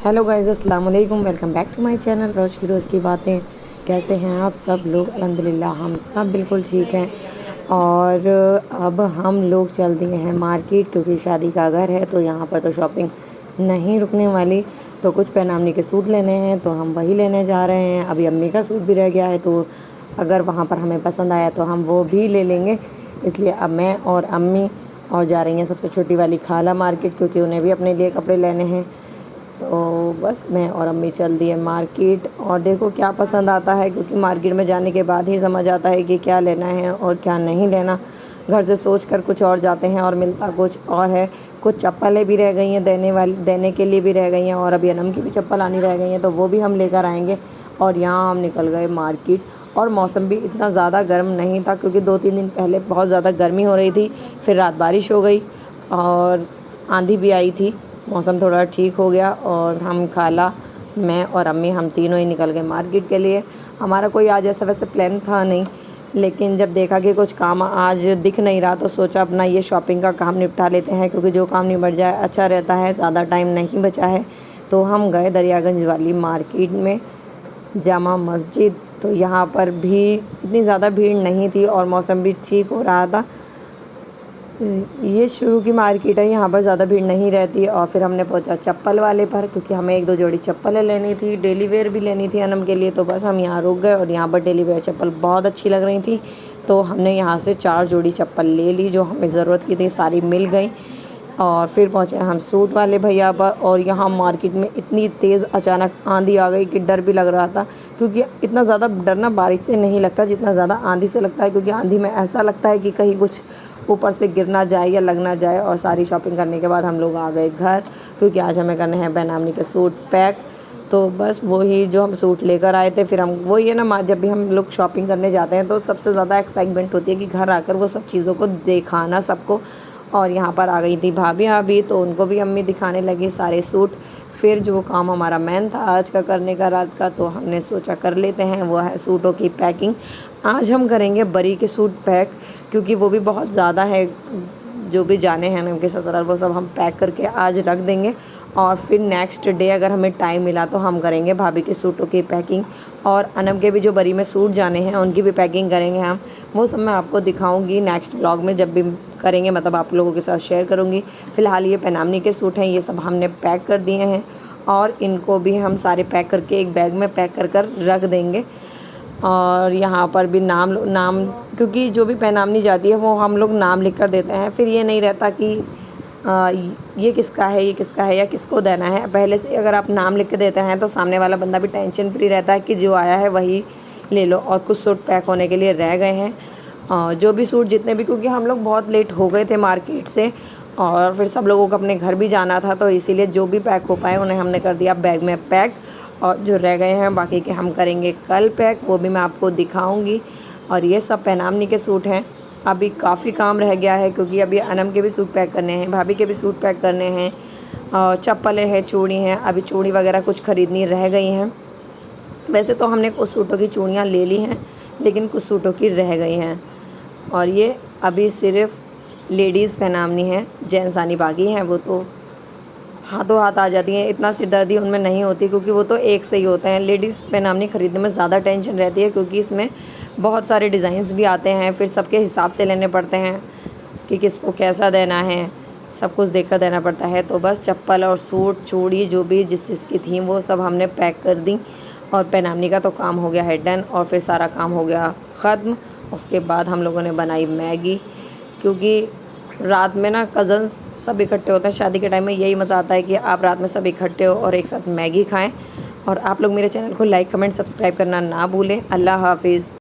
Hello guys, अस्सलाम वालेकुम। Welcome back to my channel रोज़ की रोज़ की बातें। कैसे हैं आप सब लोग? अल्हम्दुलिल्लाह हम सब बिल्कुल ठीक हैं। और अब हम लोग चल दिए हैं मार्केट, क्योंकि शादी का घर है तो यहाँ पर तो शॉपिंग नहीं रुकने वाली। तो कुछ पैनामनी के सूट लेने हैं तो हम वही लेने जा रहे हैं। अभी अम्मी का सूट भी रह गया है, तो अगर वहाँ पर हमें पसंद आया तो हम वो भी ले लेंगे। इसलिए अब मैं और अम्मी और जा रही हैं सबसे छोटी वाली खाला मार्केट, क्योंकि उन्हें भी अपने लिए कपड़े लेने हैं। तो बस मैं और अम्मी चल दिए मार्केट, और देखो क्या पसंद आता है, क्योंकि मार्केट में जाने के बाद ही समझ आता है कि क्या लेना है और क्या नहीं लेना। घर से सोच कर कुछ और जाते हैं और मिलता कुछ और है। कुछ चप्पलें भी रह गई हैं, देने के लिए भी रह गई हैं, और अभी अनम की भी चप्पल आनी रह गई हैं, तो वो भी हम लेकर आएंगे। और यहाँ हम निकल गए मार्केट। और मौसम भी इतना ज़्यादा गर्म नहीं था, क्योंकि 2-3 दिन पहले बहुत ज़्यादा गर्मी हो रही थी, फिर रात बारिश हो गई और आंधी भी आई थी। मौसम थोड़ा ठीक हो गया और हम खाला, मैं और अम्मी, हम तीनों ही निकल गए मार्केट के लिए। हमारा कोई आज ऐसा वैसे प्लान था नहीं, लेकिन जब देखा कि कुछ काम आज दिख नहीं रहा तो सोचा अपना ये शॉपिंग का काम निपटा लेते हैं, क्योंकि जो काम निपट जाए अच्छा रहता है। ज़्यादा टाइम नहीं बचा है। तो हम गए दरियागंज वाली मार्केट में, जामा मस्जिद। तो यहाँ पर भी इतनी ज़्यादा भीड़ नहीं थी और मौसम भी ठीक हो रहा था। ये शुरू की मार्केट है, यहाँ पर ज़्यादा भीड़ नहीं रहती। और फिर हमने पहुँचा चप्पल वाले पर, क्योंकि हमें 1-2 जोड़ी चप्पलें लेनी थी, डेली वेयर भी लेनी थी अनम के लिए। तो बस हम यहाँ रुक गए और यहाँ पर डेली वेयर चप्पल बहुत अच्छी लग रही थी, तो हमने यहाँ से 4 जोड़ी चप्पल ले ली जो हमें ज़रूरत की थी, सारी मिल गई। और फिर पहुँचे हम सूट वाले भैया पर, और यहाँ मार्केट में इतनी तेज़ अचानक आंधी आ गई कि डर भी लग रहा था। क्योंकि इतना ज़्यादा डर ना बारिश से नहीं लगता जितना ज़्यादा आंधी से लगता है, क्योंकि आंधी में ऐसा लगता है कि कहीं कुछ ऊपर से गिर ना जाए या लग ना जाए। और सारी शॉपिंग करने के बाद हम लोग आ गए घर, क्योंकि आज हमें करने हैं बेनामी के सूट पैक। तो बस वही जो हम सूट लेकर आए थे, फिर हम वही है ना, जब भी हम लोग शॉपिंग करने जाते हैं तो सबसे ज़्यादा एक्साइटमेंट होती है कि घर आकर वो सब चीज़ों को दिखाना सबको। और यहाँ पर आ गई थी भाभियाँ भी, तो उनको भी अम्मी दिखाने लगी सारे सूट। फिर जो काम हमारा मेन था आज का करने का, रात का, तो हमने सोचा कर लेते हैं, वो है सूटों की पैकिंग। आज हम करेंगे बरी के सूट पैक, क्योंकि वो भी बहुत ज़्यादा है। जो भी जाने हैं उनके ससुराल, वो सब हम पैक करके आज रख देंगे। और फिर नेक्स्ट डे अगर हमें टाइम मिला तो हम करेंगे भाभी के सूटों की पैकिंग। और अनम के भी जो बरी में सूट जाने हैं उनकी भी पैकिंग करेंगे हम। वो सब मैं आपको दिखाऊंगी नेक्स्ट व्लॉग में, जब भी करेंगे, मतलब आप लोगों के साथ शेयर करूंगी। फ़िलहाल ये पैनामनी के सूट हैं, ये सब हमने पैक कर दिए हैं, और इनको भी हम सारे पैक करके एक बैग में पैक कर कर रख देंगे। और यहाँ पर भी नाम क्योंकि जो भी पैनामनी जाती है वो हम लोग नाम लिख कर देते हैं, फिर ये नहीं रहता कि ये किसका है, ये किसका है, या किसको देना है। पहले से अगर आप नाम लिख के देते हैं तो सामने वाला बंदा भी टेंशन फ्री रहता है कि जो आया है वही ले लो। और कुछ सूट पैक होने के लिए रह गए हैं, जो भी सूट जितने भी, क्योंकि हम लोग बहुत लेट हो गए थे मार्केट से, और फिर सब लोगों को अपने घर भी जाना था, तो इसीलिए जो भी पैक हो पाए उन्हें हमने कर दिया बैग में पैक। और जो रह गए हैं बाकी के हम करेंगे कल पैक, वो भी मैं आपको दिखाऊंगी। और ये सब पैनामनी के सूट हैं। अभी काफ़ी काम रह गया है, क्योंकि अभी अनम के भी सूट पैक करने हैं, भाभी के भी सूट पैक करने हैं, और चप्पलें हैं, चूड़ी हैं। अभी चूड़ी वगैरह कुछ ख़रीदनी रह गई हैं। वैसे तो हमने कुछ सूटों की चूड़ियाँ ले ली हैं, लेकिन कुछ सूटों की रह गई हैं। और ये अभी सिर्फ लेडीज़ पैनामनी है, जेंट्स आनी बाकी हैं। वो तो हाथों हाथ आ जाती हैं, इतना सिरदर्दी उनमें नहीं होती, क्योंकि वो तो एक से ही होते हैं। लेडीज़ पैनामनी ख़रीदने में ज़्यादा टेंशन रहती है, क्योंकि इसमें बहुत सारे डिज़ाइंस भी आते हैं, फिर सबके हिसाब से लेने पड़ते हैं कि किसको कैसा देना है, सब कुछ देख कर देना पड़ता है। तो बस चप्पल और सूट, चूड़ी, जो भी जिस चीज़ की थी वो सब हमने पैक कर दी। और पैनामनी का तो काम हो गया है डन, और फिर सारा काम हो गया ख़त्म। उसके बाद हम लोगों ने बनाई मैगी, क्योंकि रात में ना कज़न्स सब इकट्ठे होते हैं। शादी के टाइम में यही मज़ा आता है कि आप रात में सब इकट्ठे हो और एक साथ मैगी खाएं। और आप लोग मेरे चैनल को लाइक, कमेंट, सब्सक्राइब करना ना भूलें। अल्लाह हाफिज़।